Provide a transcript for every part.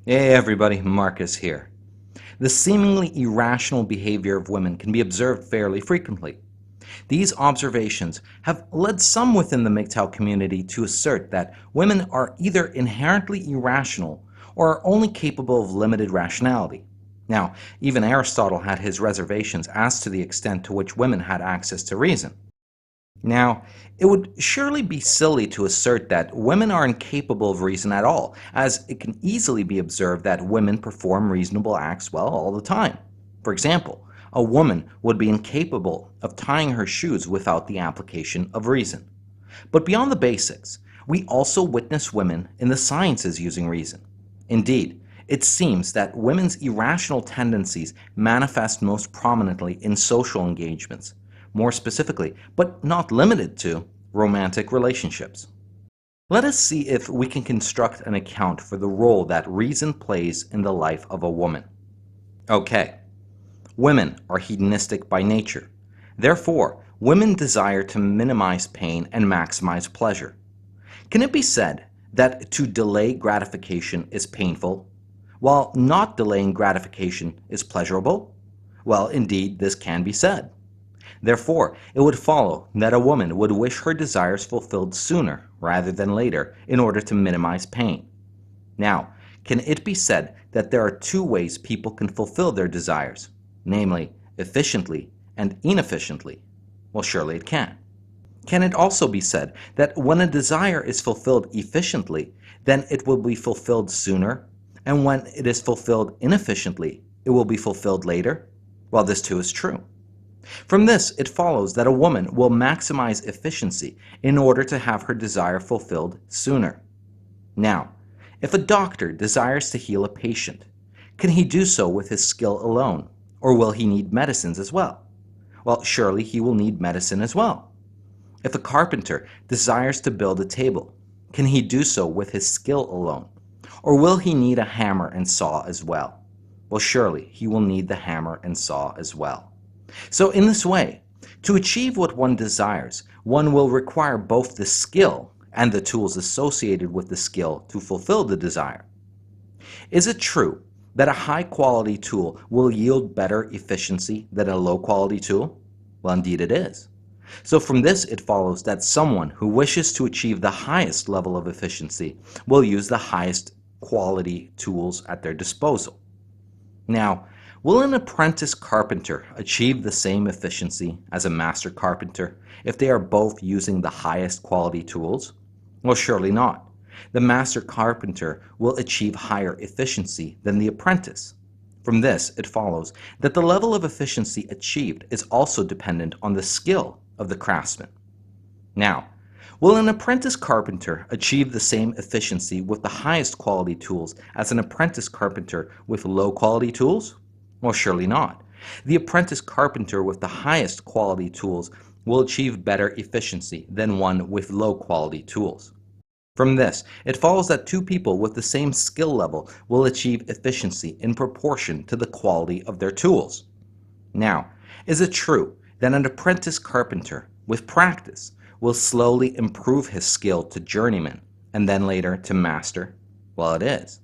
Hey everybody, Marcus here. The seemingly irrational behavior of women can be observed fairly frequently. These observations have led some within the MGTOW community to assert that women are either inherently irrational or are only capable of limited rationality. Now, even Aristotle had his reservations as to the extent to which women had access to reason. Now, it would surely be silly to assert that women are incapable of reason at all, as it can easily be observed that women perform reasonable acts well all the time. For example, a woman would be incapable of tying her shoes without the application of reason. But beyond the basics, we also witness women in the sciences using reason. Indeed, it seems that women's irrational tendencies manifest most prominently in social engagements, more specifically, but not limited to, romantic relationships. Let us see if we can construct an account for the role that reason plays in the life of a woman. Okay, women are hedonistic by nature. Therefore, women desire to minimize pain and maximize pleasure. Can it be said that to delay gratification is painful, while not delaying gratification is pleasurable? Well, indeed, this can be said. Therefore, it would follow that a woman would wish her desires fulfilled sooner rather than later in order to minimize pain. Now, can it be said that there are two ways people can fulfill their desires, namely, efficiently and inefficiently? Well, surely it can. Can it also be said that when a desire is fulfilled efficiently, then it will be fulfilled sooner, and when it is fulfilled inefficiently, it will be fulfilled later? Well, this too is true. From this, it follows that a woman will maximize efficiency in order to have her desire fulfilled sooner. Now, if a doctor desires to heal a patient, can he do so with his skill alone, or will he need medicines as well? Well, surely he will need medicine as well. If a carpenter desires to build a table, can he do so with his skill alone, or will he need a hammer and saw as well? Well, surely he will need the hammer and saw as well. So in this way, to achieve what one desires, one will require both the skill and the tools associated with the skill to fulfill the desire. Is it true that a high-quality tool will yield better efficiency than a low-quality tool? Well, indeed it is. So from this, it follows that someone who wishes to achieve the highest level of efficiency will use the highest quality tools at their disposal. Now, will an apprentice carpenter achieve the same efficiency as a master carpenter if they are both using the highest quality tools? Well, surely not. The master carpenter will achieve higher efficiency than the apprentice. From this, it follows that the level of efficiency achieved is also dependent on the skill of the craftsman. Now, will an apprentice carpenter achieve the same efficiency with the highest quality tools as an apprentice carpenter with low quality tools? Well, surely not. The apprentice carpenter with the highest quality tools will achieve better efficiency than one with low quality tools. From this, it follows that two people with the same skill level will achieve efficiency in proportion to the quality of their tools. Now, is it true that an apprentice carpenter, with practice, will slowly improve his skill to journeyman and then later to master? Well, it is.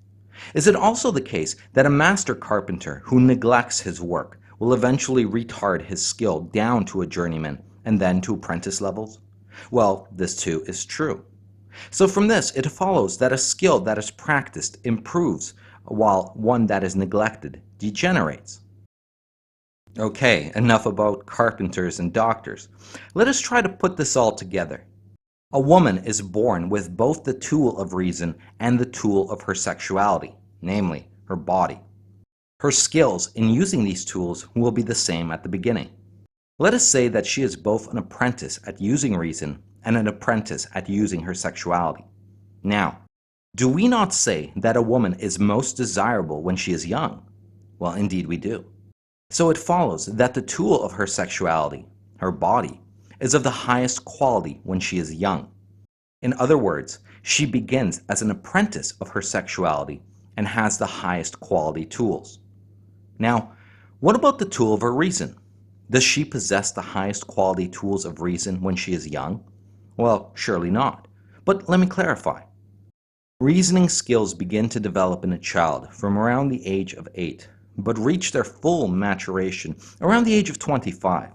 Is it also the case that a master carpenter who neglects his work will eventually retard his skill down to a journeyman and then to apprentice levels? Well, this too is true. So from this, it follows that a skill that is practiced improves while one that is neglected degenerates. Okay, enough about carpenters and doctors. Let us try to put this all together. A woman is born with both the tool of reason and the tool of her sexuality, namely, her body. Her skills in using these tools will be the same at the beginning. Let us say that she is both an apprentice at using reason and an apprentice at using her sexuality. Now, do we not say that a woman is most desirable when she is young? Well, indeed we do. So it follows that the tool of her sexuality, her body, is of the highest quality when she is young. In other words, she begins as an apprentice of her sexuality and has the highest quality tools. Now, what about the tool of her reason? Does she possess the highest quality tools of reason when she is young? Well, surely not. But let me clarify. Reasoning skills begin to develop in a child from around the age of 8, but reach their full maturation around the age of 25.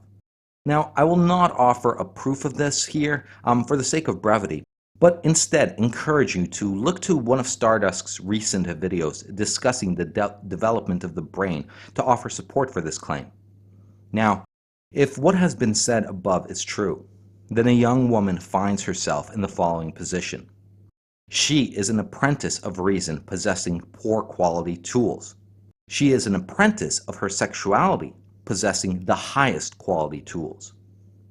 Now, I will not offer a proof of this here for the sake of brevity, but instead encourage you to look to one of Stardust's recent videos discussing the development of the brain to offer support for this claim. Now, if what has been said above is true, then a young woman finds herself in the following position. She is an apprentice of reason possessing poor quality tools. She is an apprentice of her sexuality possessing the highest quality tools.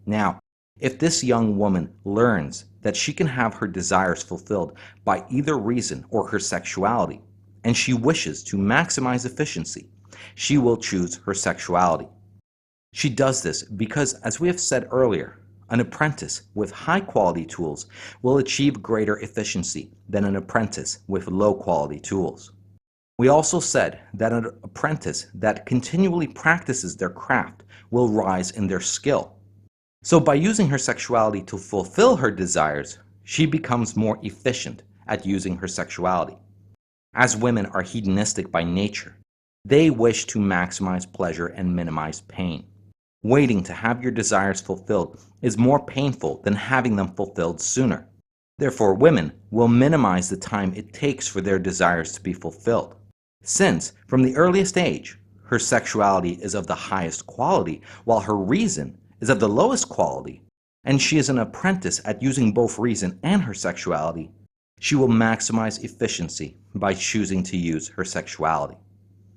Now, if this young woman learns that she can have her desires fulfilled by either reason or her sexuality, and she wishes to maximize efficiency, she will choose her sexuality. She does this because, as we have said earlier, an apprentice with high-quality tools will achieve greater efficiency than an apprentice with low-quality tools. We also said that an apprentice that continually practices their craft will rise in their skill. So by using her sexuality to fulfill her desires, she becomes more efficient at using her sexuality. As women are hedonistic by nature, they wish to maximize pleasure and minimize pain. Waiting to have your desires fulfilled is more painful than having them fulfilled sooner. Therefore, women will minimize the time it takes for their desires to be fulfilled. Since, from the earliest age, her sexuality is of the highest quality, while her reason is of the lowest quality, and she is an apprentice at using both reason and her sexuality, she will maximize efficiency by choosing to use her sexuality.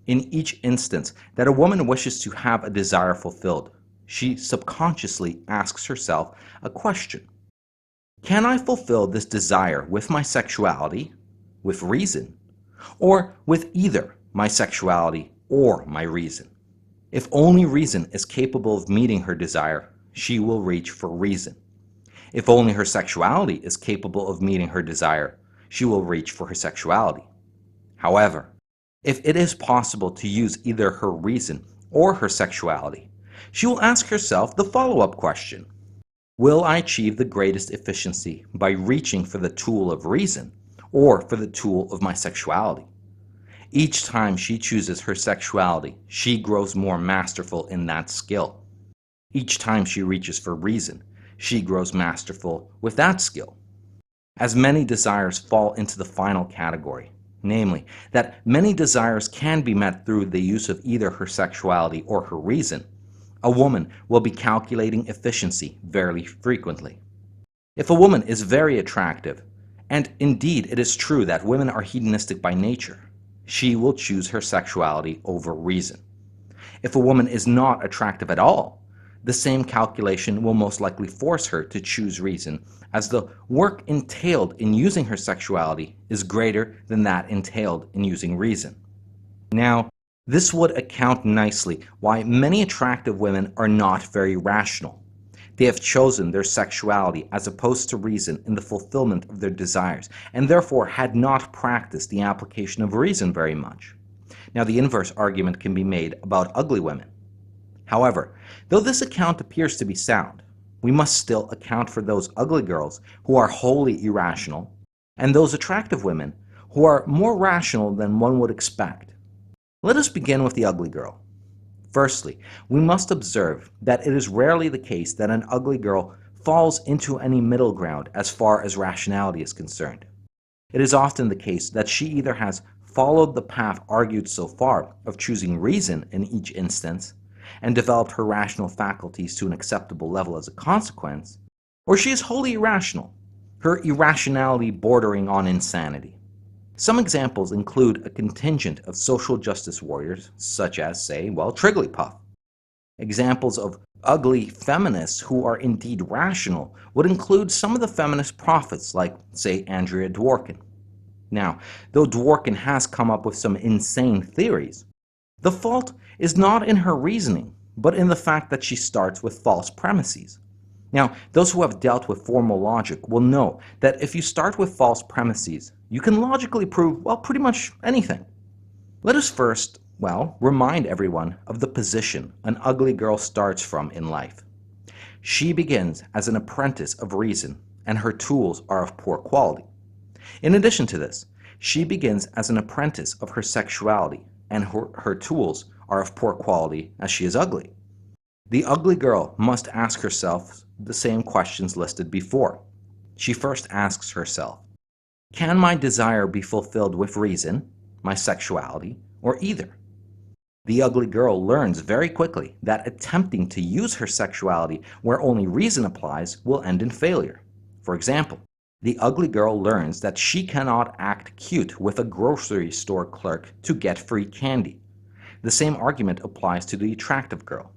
In each instance that a woman wishes to have a desire fulfilled, she subconsciously asks herself a question. Can I fulfill this desire with my sexuality, with reason, or with either my sexuality or my reason? If only reason is capable of meeting her desire, she will reach for reason. If only her sexuality is capable of meeting her desire, she will reach for her sexuality. However, if it is possible to use either her reason or her sexuality, she will ask herself the follow-up question. Will I achieve the greatest efficiency by reaching for the tool of reason or for the tool of my sexuality? Each time she chooses her sexuality, she grows more masterful in that skill. Each time she reaches for reason, she grows masterful with that skill. As many desires fall into the final category, namely, that many desires can be met through the use of either her sexuality or her reason, a woman will be calculating efficiency very frequently. If a woman is very attractive, and indeed it is true that women are hedonistic by nature, she will choose her sexuality over reason. If a woman is not attractive at all, the same calculation will most likely force her to choose reason, as the work entailed in using her sexuality is greater than that entailed in using reason. Now, this would account nicely why many attractive women are not very rational. They have chosen their sexuality as opposed to reason in the fulfillment of their desires, and therefore had not practiced the application of reason very much. Now, the inverse argument can be made about ugly women. However, though this account appears to be sound, we must still account for those ugly girls who are wholly irrational, and those attractive women who are more rational than one would expect. Let us begin with the ugly girl. Firstly, we must observe that it is rarely the case that an ugly girl falls into any middle ground as far as rationality is concerned. It is often the case that she either has followed the path argued so far of choosing reason in each instance, and developed her rational faculties to an acceptable level as a consequence, or she is wholly irrational, her irrationality bordering on insanity. Some examples include a contingent of social justice warriors, such as, say, Trigglypuff. Examples of ugly feminists who are indeed rational would include some of the feminist prophets like, say, Andrea Dworkin. Now, though Dworkin has come up with some insane theories, the fault is not in her reasoning, but in the fact that she starts with false premises. Now, those who have dealt with formal logic will know that if you start with false premises, you can logically prove, pretty much anything. Let us first, remind everyone of the position an ugly girl starts from in life. She begins as an apprentice of reason, and her tools are of poor quality. In addition to this, she begins as an apprentice of her sexuality, and her tools are of poor quality as she is ugly. The ugly girl must ask herself the same questions listed before. She first asks herself, can my desire be fulfilled with reason, my sexuality, or either? The ugly girl learns very quickly that attempting to use her sexuality where only reason applies will end in failure. For example, the ugly girl learns that she cannot act cute with a grocery store clerk to get free candy. The same argument applies to the attractive girl.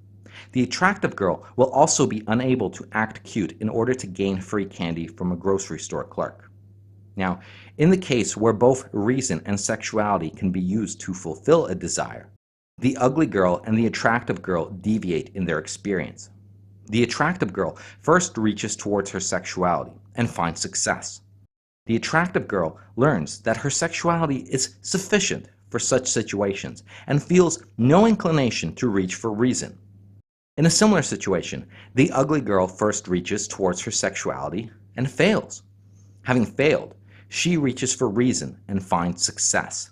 The attractive girl will also be unable to act cute in order to gain free candy from a grocery store clerk. Now, in the case where both reason and sexuality can be used to fulfill a desire, the ugly girl and the attractive girl deviate in their experience. The attractive girl first reaches towards her sexuality and finds success. The attractive girl learns that her sexuality is sufficient for such situations and feels no inclination to reach for reason. In a similar situation, the ugly girl first reaches towards her sexuality and fails. Having failed, she reaches for reason and finds success.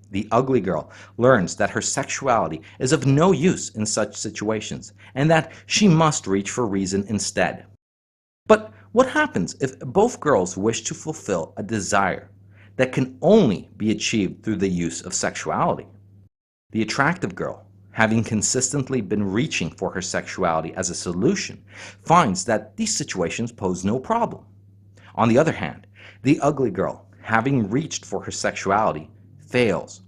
The ugly girl learns that her sexuality is of no use in such situations and that she must reach for reason instead. But what happens if both girls wish to fulfill a desire that can only be achieved through the use of sexuality? The attractive girl, having consistently been reaching for her sexuality as a solution, finds that these situations pose no problem. On the other hand, the ugly girl, having reached for her sexuality, fails.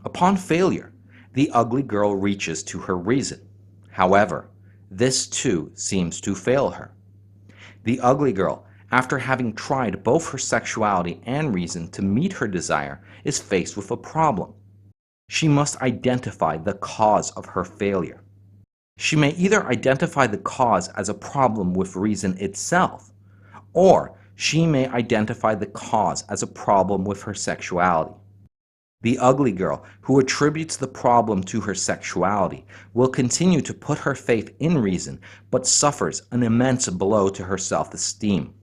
Upon failure, the ugly girl reaches to her reason. However, this too seems to fail her. The ugly girl, after having tried both her sexuality and reason to meet her desire, is faced with a problem. She must identify the cause of her failure. She may either identify the cause as a problem with reason itself, or she may identify the cause as a problem with her sexuality. The ugly girl, who attributes the problem to her sexuality, will continue to put her faith in reason, but suffers an immense blow to her self-esteem.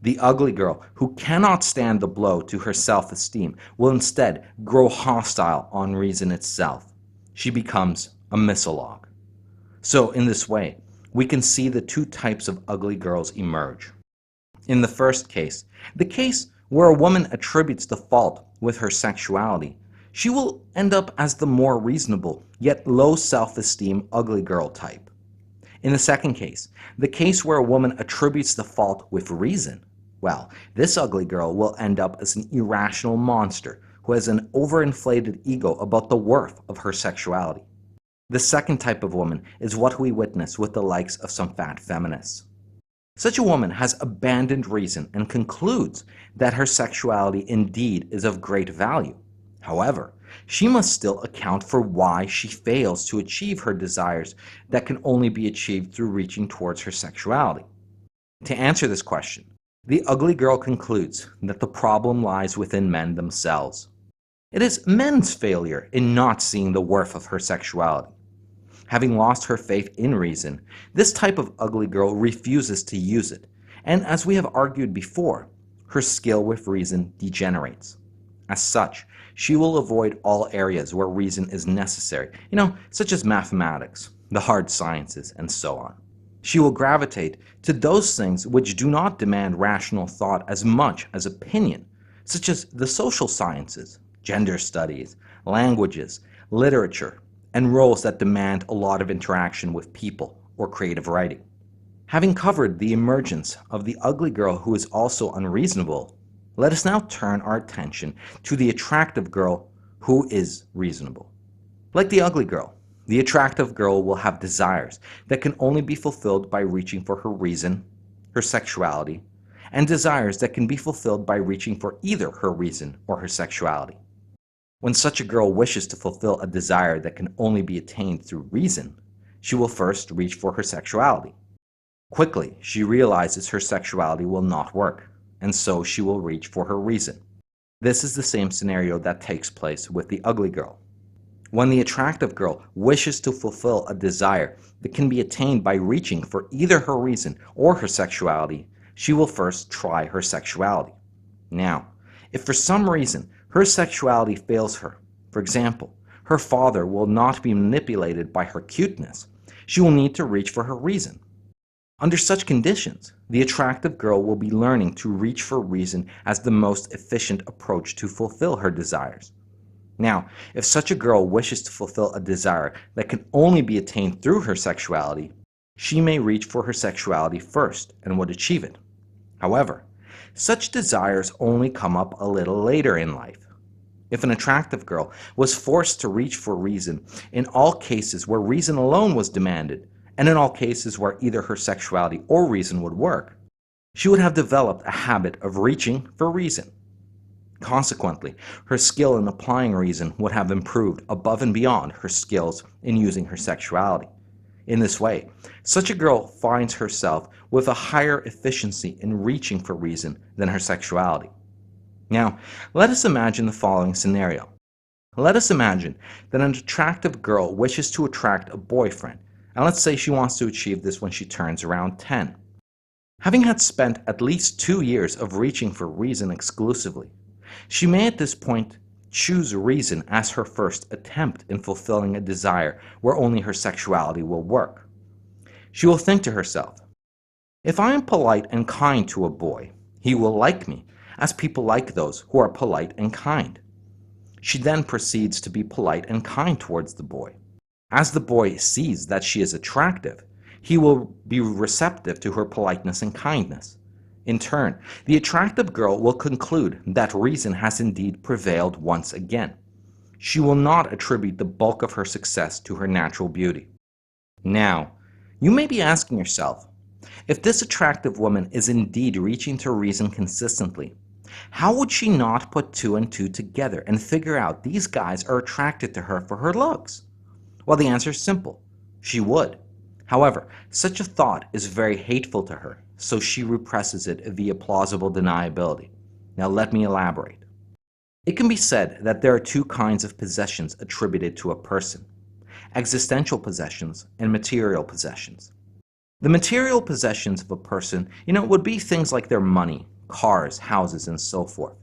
The ugly girl, who cannot stand the blow to her self-esteem, will instead grow hostile on reason itself. She becomes a misalog. So, in this way, we can see the two types of ugly girls emerge. In the first case, the case where a woman attributes the fault with her sexuality, she will end up as the more reasonable, yet low self-esteem ugly girl type. In the second case, the case where a woman attributes the fault with reason, well, this ugly girl will end up as an irrational monster who has an overinflated ego about the worth of her sexuality. The second type of woman is what we witness with the likes of some fat feminists. Such a woman has abandoned reason and concludes that her sexuality indeed is of great value. However, she must still account for why she fails to achieve her desires that can only be achieved through reaching towards her sexuality. To answer this question, the ugly girl concludes that the problem lies within men themselves. It is men's failure in not seeing the worth of her sexuality. Having lost her faith in reason, this type of ugly girl refuses to use it, and as we have argued before, her skill with reason degenerates. As such, she will avoid all areas where reason is necessary, such as mathematics, the hard sciences, and so on. She will gravitate to those things which do not demand rational thought as much as opinion, such as the social sciences, gender studies, languages, literature, and roles that demand a lot of interaction with people or creative writing. Having covered the emergence of the ugly girl who is also unreasonable, let us now turn our attention to the attractive girl who is reasonable. Like the ugly girl, the attractive girl will have desires that can only be fulfilled by reaching for her reason, her sexuality, and desires that can be fulfilled by reaching for either her reason or her sexuality. When such a girl wishes to fulfill a desire that can only be attained through reason, she will first reach for her sexuality. Quickly, she realizes her sexuality will not work, and so she will reach for her reason. This is the same scenario that takes place with the ugly girl. When the attractive girl wishes to fulfill a desire that can be attained by reaching for either her reason or her sexuality, she will first try her sexuality. Now, If for some reason her sexuality fails her, for example, her father will not be manipulated by her cuteness, she will need to reach for her reason. Under such conditions, the attractive girl will be learning to reach for reason as the most efficient approach to fulfill her desires. Now, if such a girl wishes to fulfill a desire that can only be attained through her sexuality, she may reach for her sexuality first and would achieve it. However, such desires only come up a little later in life. If an attractive girl was forced to reach for reason in all cases where reason alone was demanded, and in all cases where either her sexuality or reason would work, she would have developed a habit of reaching for reason. Consequently, her skill in applying reason would have improved above and beyond her skills in using her sexuality. In this way, such a girl finds herself with a higher efficiency in reaching for reason than her sexuality. Now, let us imagine the following scenario. Let us imagine that an attractive girl wishes to attract a boyfriend, and let's say she wants to achieve this when she turns around 10. Having had spent at least 2 years of reaching for reason exclusively, she may at this point choose reason as her first attempt in fulfilling a desire where only her sexuality will work. She will think to herself, if I am polite and kind to a boy, he will like me, as people like those who are polite and kind. She then proceeds to be polite and kind towards the boy. As the boy sees that she is attractive, he will be receptive to her politeness and kindness. In turn, the attractive girl will conclude that reason has indeed prevailed once again. She will not attribute the bulk of her success to her natural beauty. Now, you may be asking yourself, if this attractive woman is indeed reaching to reason consistently, how would she not put 2 and 2 together and figure out these guys are attracted to her for her looks? Well, the answer is simple. She would. However, such a thought is very hateful to her, so she represses it via plausible deniability. Now let me elaborate. It can be said that there are 2 kinds of possessions attributed to a person: existential possessions and material possessions. The material possessions of a person, would be things like their money, cars, houses, and so forth.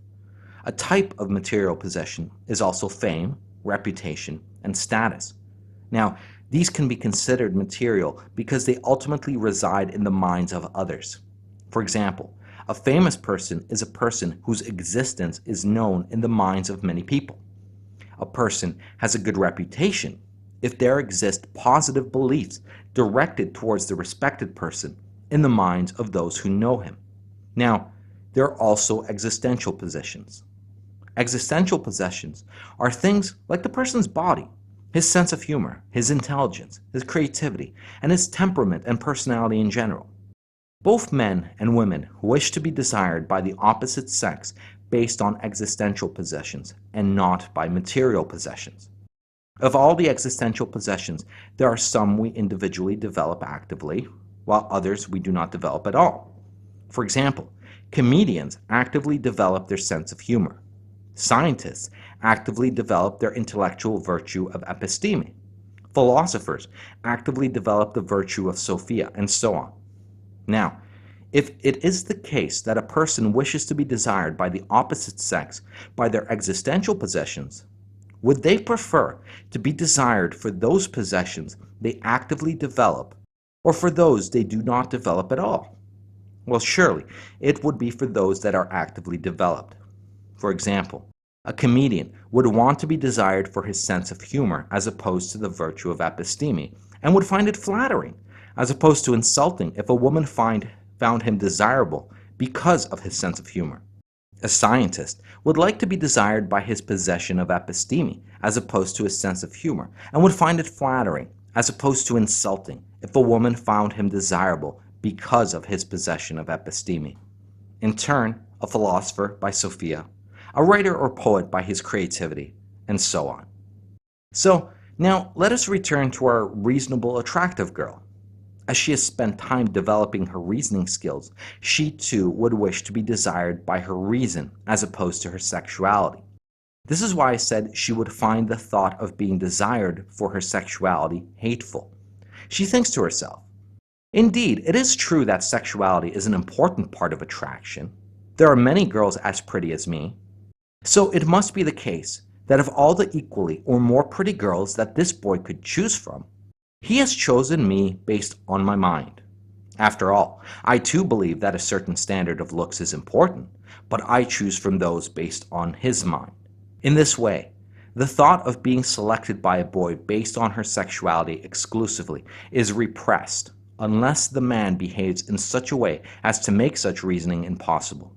A type of material possession is also fame, reputation, and status. Now, these can be considered material because they ultimately reside in the minds of others. For example, a famous person is a person whose existence is known in the minds of many people. A person has a good reputation if there exist positive beliefs directed towards the respected person in the minds of those who know him. Now, there are also existential possessions. Existential possessions are things like the person's body, his sense of humor, his intelligence, his creativity, and his temperament and personality in general. Both men and women wish to be desired by the opposite sex based on existential possessions and not by material possessions. Of all the existential possessions, there are some we individually develop actively, while others we do not develop at all. For example, comedians actively develop their sense of humor. Scientists actively develop their intellectual virtue of episteme. Philosophers actively develop the virtue of Sophia, and so on. Now, if it is the case that a person wishes to be desired by the opposite sex by their existential possessions, would they prefer to be desired for those possessions they actively develop, or for those they do not develop at all? Well, surely it would be for those that are actively developed. For example, a comedian would want to be desired for his sense of humor as opposed to the virtue of episteme, and would find it flattering, as opposed to insulting if a woman found him desirable because of his sense of humor. A scientist would like to be desired by his possession of episteme as opposed to his sense of humor, and would find it flattering, as opposed to insulting if a woman found him desirable because of his possession of episteme. In turn, a philosopher by Sophia, a writer or poet by his creativity, and so on. So, now let us return to our reasonable, attractive girl. As she has spent time developing her reasoning skills, she too would wish to be desired by her reason as opposed to her sexuality. This is why I said she would find the thought of being desired for her sexuality hateful. She thinks to herself, indeed, it is true that sexuality is an important part of attraction. There are many girls as pretty as me. So it must be the case that of all the equally or more pretty girls that this boy could choose from, he has chosen me based on my mind. After all, I too believe that a certain standard of looks is important, but I choose from those based on his mind. In this way, the thought of being selected by a boy based on her sexuality exclusively is repressed unless the man behaves in such a way as to make such reasoning impossible.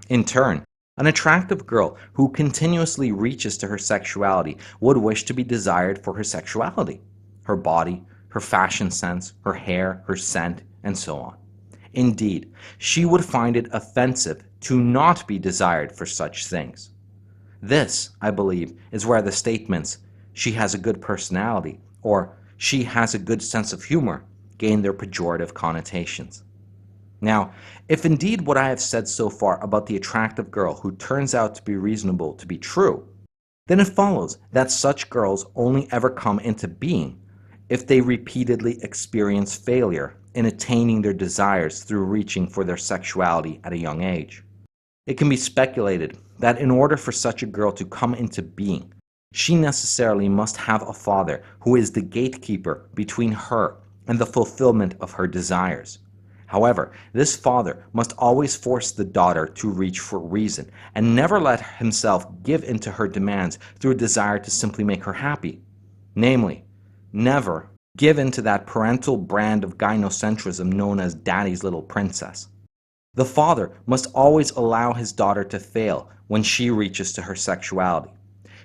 In turn, an attractive girl who continuously reaches to her sexuality would wish to be desired for her sexuality, her body, her fashion sense, her hair, her scent, and so on. Indeed, she would find it offensive to not be desired for such things. This, I believe, is where the statements, "she has a good personality," or "she has a good sense of humor," gain their pejorative connotations. Now, if indeed what I have said so far about the attractive girl who turns out to be reasonable to be true, then it follows that such girls only ever come into being if they repeatedly experience failure in attaining their desires through reaching for their sexuality at a young age. It can be speculated that in order for such a girl to come into being, she necessarily must have a father who is the gatekeeper between her and the fulfillment of her desires. However, this father must always force the daughter to reach for reason and never let himself give in to her demands through a desire to simply make her happy. Namely, never give in to that parental brand of gynocentrism known as daddy's little princess. The father must always allow his daughter to fail when she reaches to her sexuality.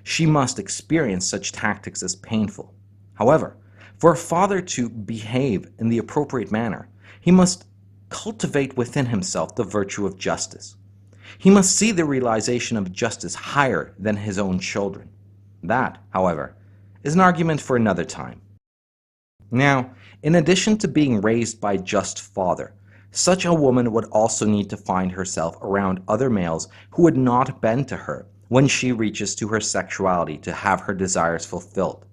She must experience such tactics as painful. However, for a father to behave in the appropriate manner, he must cultivate within himself the virtue of justice. He must see the realization of justice higher than his own children. That, however, is an argument for another time. Now, in addition to being raised by a just father, such a woman would also need to find herself around other males who would not bend to her when she reaches to her sexuality to have her desires fulfilled.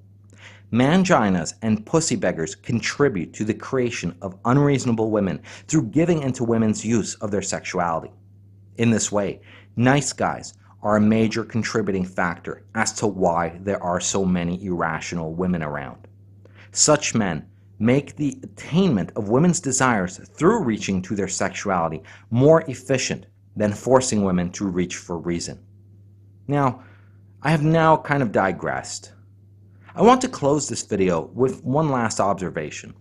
Manginas and pussy beggars contribute to the creation of unreasonable women through giving into women's use of their sexuality. In this way, nice guys are a major contributing factor as to why there are so many irrational women around. Such men make the attainment of women's desires through reaching to their sexuality more efficient than forcing women to reach for reason. Now, I have now kind of digressed. I want to close this video with one last observation.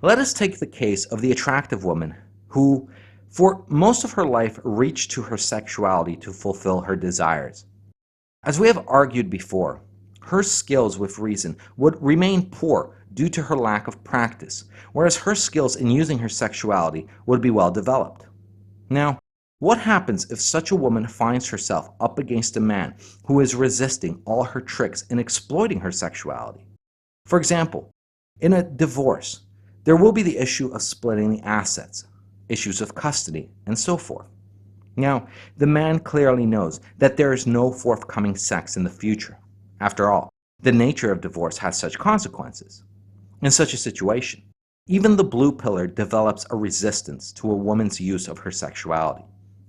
Let us take the case of the attractive woman who, for most of her life, reached to her sexuality to fulfill her desires. As we have argued before, her skills with reason would remain poor due to her lack of practice, whereas her skills in using her sexuality would be well developed. Now, what happens if such a woman finds herself up against a man who is resisting all her tricks in exploiting her sexuality? For example, in a divorce, there will be the issue of splitting the assets, issues of custody, and so forth. Now, the man clearly knows that there is no forthcoming sex in the future. After all, the nature of divorce has such consequences. In such a situation, even the blue pillar develops a resistance to a woman's use of her sexuality.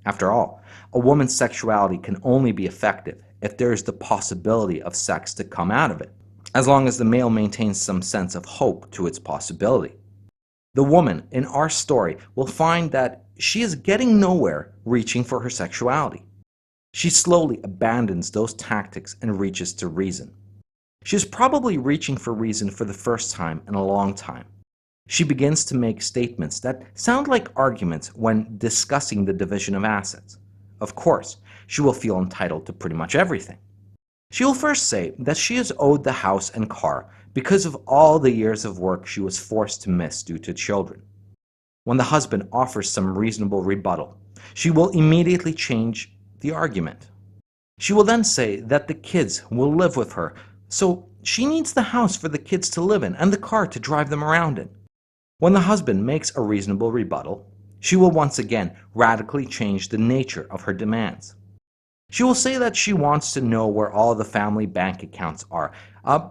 After all, a woman's sexuality can only be effective if there is the possibility of sex to come out of it, as long as the male maintains some sense of hope to its possibility. The woman in our story will find that she is getting nowhere reaching for her sexuality. She slowly abandons those tactics and reaches to reason. She is probably reaching for reason for the first time in a long time. She begins to make statements that sound like arguments when discussing the division of assets. Of course, she will feel entitled to pretty much everything. She will first say that she is owed the house and car because of all the years of work she was forced to miss due to children. When the husband offers some reasonable rebuttal, she will immediately change the argument. She will then say that the kids will live with her, so she needs the house for the kids to live in and the car to drive them around in. When the husband makes a reasonable rebuttal, she will once again radically change the nature of her demands. She will say that she wants to know where all the family bank accounts are,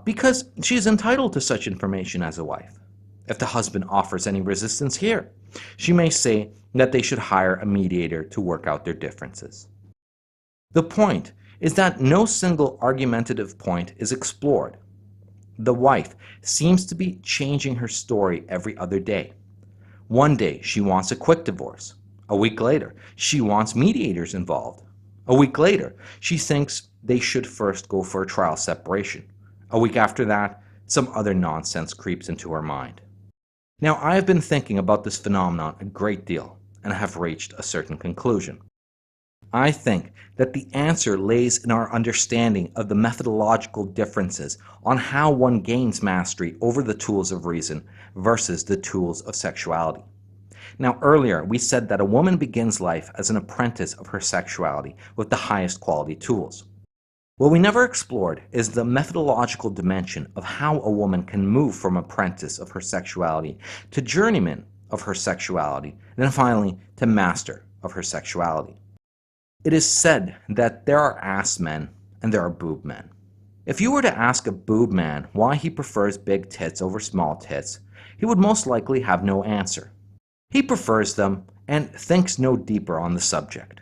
because she is entitled to such information as a wife. If the husband offers any resistance here, she may say that they should hire a mediator to work out their differences. The point is that no single argumentative point is explored. The wife seems to be changing her story every other day. One day she wants a quick divorce. A week later, she wants mediators involved. A week later, she thinks they should first go for a trial separation. A week after that, some other nonsense creeps into her mind. Now, I have been thinking about this phenomenon a great deal and have reached a certain conclusion. I think that the answer lays in our understanding of the methodological differences on how one gains mastery over the tools of reason versus the tools of sexuality. Now, earlier we said that a woman begins life as an apprentice of her sexuality with the highest quality tools. What we never explored is the methodological dimension of how a woman can move from apprentice of her sexuality to journeyman of her sexuality, and then finally to master of her sexuality. It is said that there are ass men and there are boob men. If you were to ask a boob man why he prefers big tits over small tits, he would most likely have no answer. He prefers them and thinks no deeper on the subject.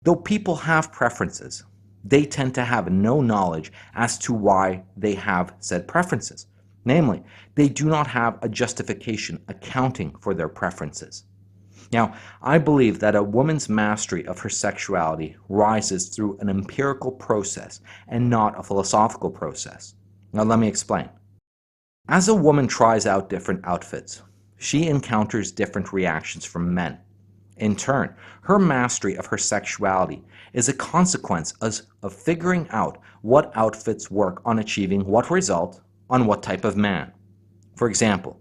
Though people have preferences, they tend to have no knowledge as to why they have said preferences. Namely, they do not have a justification accounting for their preferences. Now, I believe that a woman's mastery of her sexuality rises through an empirical process and not a philosophical process. Now, let me explain. As a woman tries out different outfits, she encounters different reactions from men. In turn, her mastery of her sexuality is a consequence of figuring out what outfits work on achieving what result on what type of man. For example,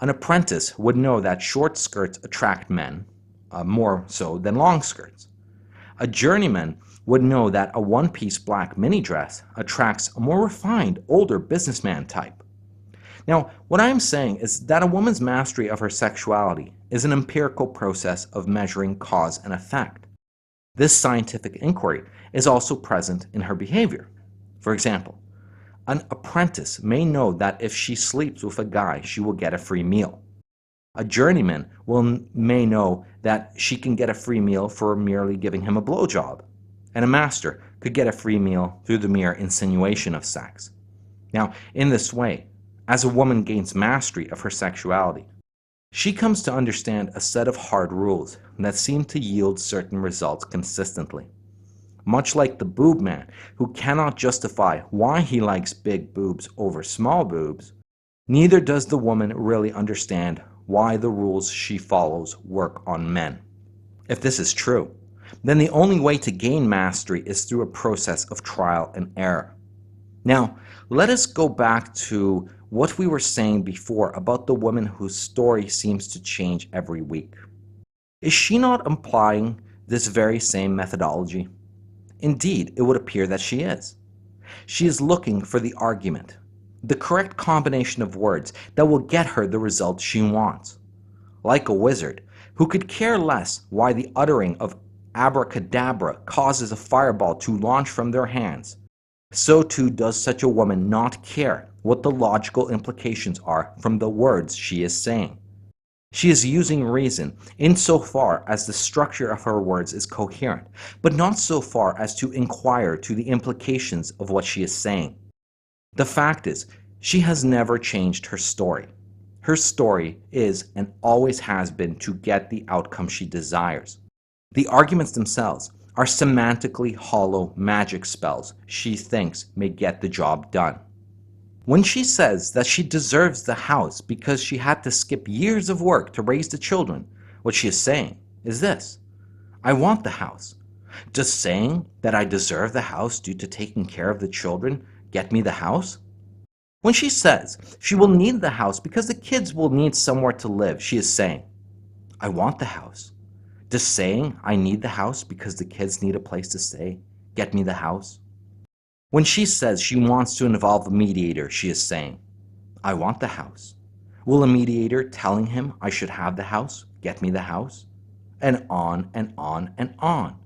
an apprentice would know that short skirts attract men more so than long skirts. A journeyman would know that a one-piece black mini dress attracts a more refined, older businessman type. Now, what I am saying is that a woman's mastery of her sexuality is an empirical process of measuring cause and effect. This scientific inquiry is also present in her behavior. For example, an apprentice may know that if she sleeps with a guy, she will get a free meal. A journeyman may know that she can get a free meal for merely giving him a blowjob, and a master could get a free meal through the mere insinuation of sex. Now, in this way, as a woman gains mastery of her sexuality, she comes to understand a set of hard rules that seem to yield certain results consistently. Much like the boob man who cannot justify why he likes big boobs over small boobs, neither does the woman really understand why the rules she follows work on men. If this is true, then the only way to gain mastery is through a process of trial and error. Now, let us go back to what we were saying before about the woman whose story seems to change every week. Is she not applying this very same methodology? Indeed, it would appear that she is. She is looking for the argument, the correct combination of words that will get her the result she wants. Like a wizard, who could care less why the uttering of abracadabra causes a fireball to launch from their hands, so too does such a woman not care what the logical implications are from the words she is saying. She is using reason insofar as the structure of her words is coherent, but not so far as to inquire to the implications of what she is saying. The fact is, she has never changed her story. Her story is and always has been to get the outcome she desires. The arguments themselves are semantically hollow magic spells she thinks may get the job done. When she says that she deserves the house because she had to skip years of work to raise the children, what she is saying is this: I want the house. Does saying that I deserve the house due to taking care of the children get me the house? When she says she will need the house because the kids will need somewhere to live, she is saying, I want the house. Does saying I need the house because the kids need a place to stay get me the house? When she says she wants to involve a mediator, she is saying, I want the house. Will a mediator telling him I should have the house get me the house? And on and on and on.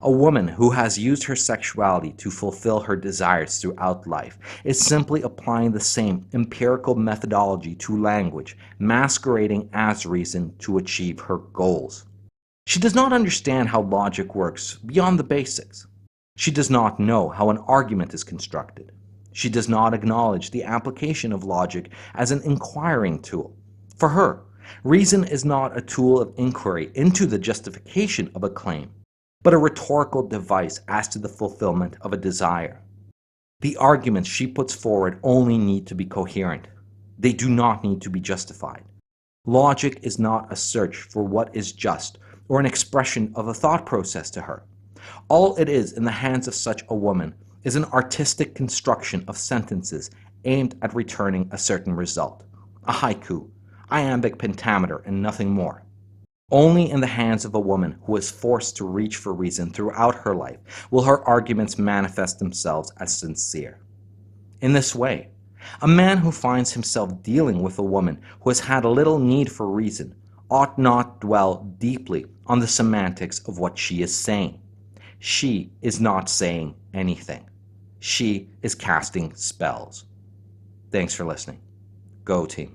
A woman who has used her sexuality to fulfill her desires throughout life is simply applying the same empirical methodology to language, masquerading as reason to achieve her goals. She does not understand how logic works beyond the basics. She does not know how an argument is constructed. She does not acknowledge the application of logic as an inquiring tool. For her, reason is not a tool of inquiry into the justification of a claim, but a rhetorical device as to the fulfillment of a desire. The arguments she puts forward only need to be coherent. They do not need to be justified. Logic is not a search for what is just or an expression of a thought process to her. All it is in the hands of such a woman is an artistic construction of sentences aimed at returning a certain result. A haiku, iambic pentameter, and nothing more. Only in the hands of a woman who is forced to reach for reason throughout her life will her arguments manifest themselves as sincere. In this way, a man who finds himself dealing with a woman who has had little need for reason ought not dwell deeply on the semantics of what she is saying. She is not saying anything. She is casting spells. Thanks for listening. Go team.